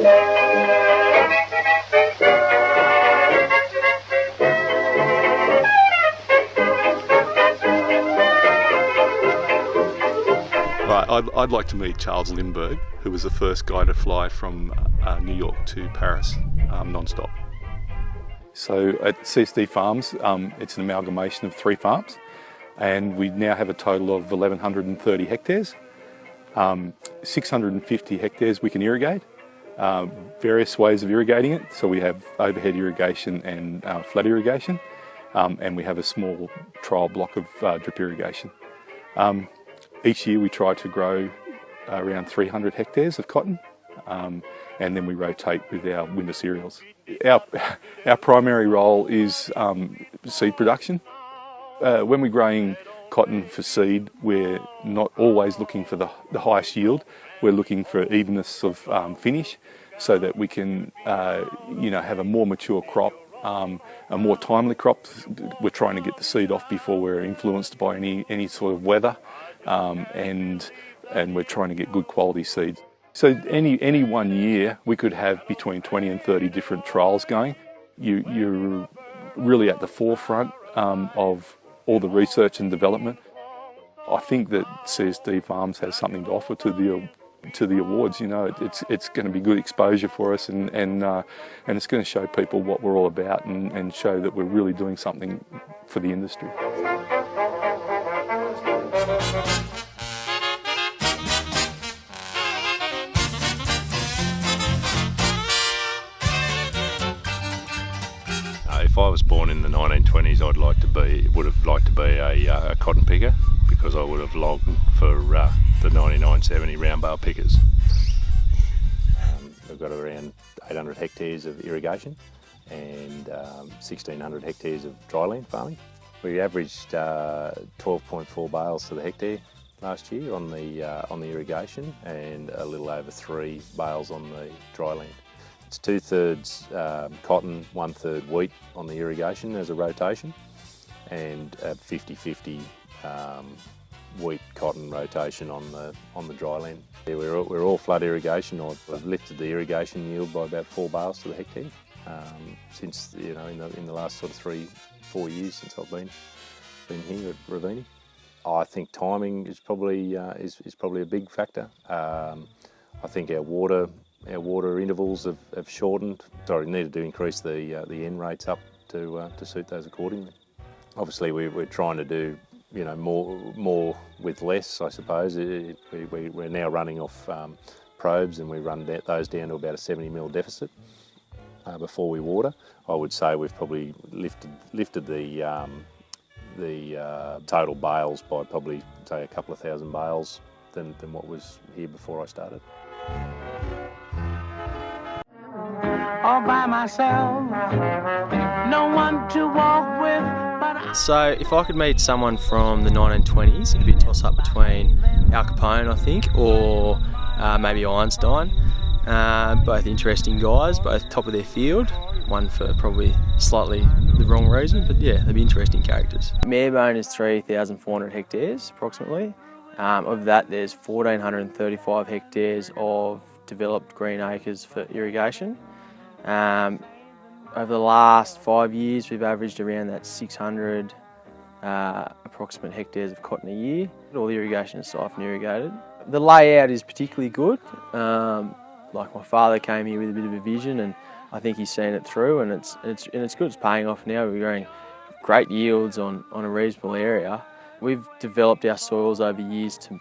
Right, I'd like to meet Charles Lindbergh, who was the first guy to fly from New York to Paris non-stop. So at CSD Farms, it's an amalgamation of 3 farms, and we now have a total of 1,130 hectares. 650 hectares we can irrigate, various ways of irrigating it. So we have overhead irrigation and flat irrigation, and we have a small trial block of drip irrigation. Each year we try to grow around 300 hectares of cotton, and then we rotate with our winter cereals. Our primary role is seed production. When we're growing cotton for seed, we're not always looking for the highest yield. We're looking for evenness of finish, so that we can have a more mature crop, a more timely crop. We're trying to get the seed off before we're influenced by any sort of weather, and we're trying to get good quality seeds. So any one year we could have between 20 and 30 different trials going. You're really at the forefront of all the research and development. I think that CSD Farms has something to offer to the awards. It's going to be good exposure for us, and it's going to show people what we're all about, and show that we're really doing something for the industry. If I was born in the 1920s, would have liked to be a cotton picker, because I would have logged for the 9970 round bale pickers. We've got around 800 hectares of irrigation and 1,600 hectares of dryland farming. We averaged 12.4 bales to the hectare last year on the irrigation, and a little over 3 bales on the dryland. It's 2/3 cotton, 1/3 wheat on the irrigation as a rotation, and a 50-50 wheat cotton rotation on the dryland. Yeah, we're all flood irrigation. I've lifted the irrigation yield by about 4 bales to the hectare since in the last sort of 3-4 years since I've been here at Ravini. I think timing is probably a big factor. I think our water intervals have shortened. So we needed to increase the N rates up to suit those accordingly. Obviously, we're trying to do more with less, I suppose. We're now running off probes, and we run those down to about a 70 ml deficit before we water. I would say we've probably lifted the total bales by probably, say, a couple of thousand bales than what was here before I started. All by myself, no one to walk with. So if I could meet someone from the 1920s, it'd be a toss-up between Al Capone, I think, or maybe Einstein. Both interesting guys, both top of their field. One for probably slightly the wrong reason, but yeah, they'd be interesting characters. Marebone is 3,400 hectares approximately. Of that, there's 1,435 hectares of developed green acres for irrigation. Over the last 5 years, we've averaged around that 600 approximate hectares of cotton a year. All the irrigation is siphon irrigated. The layout is particularly good. Like, my father came here with a bit of a vision, and I think he's seen it through, and it's good. It's paying off now. We're growing great yields on a reasonable area. We've developed our soils over years to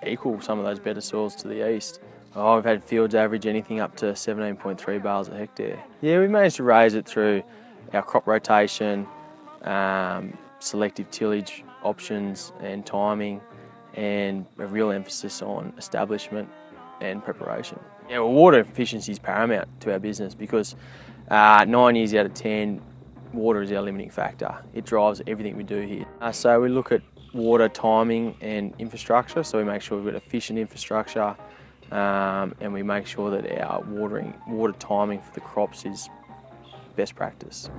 equal some of those better soils to the east. I've had fields average anything up to 17.3 bales a hectare. Yeah, we managed to raise it through our crop rotation, selective tillage options and timing, and a real emphasis on establishment and preparation. Yeah, well, water efficiency is paramount to our business, because 9 years out of 10, water is our limiting factor. It drives everything we do here. So we look at water timing and infrastructure, so we make sure we've got efficient infrastructure, and we make sure that our water timing for the crops is best practice.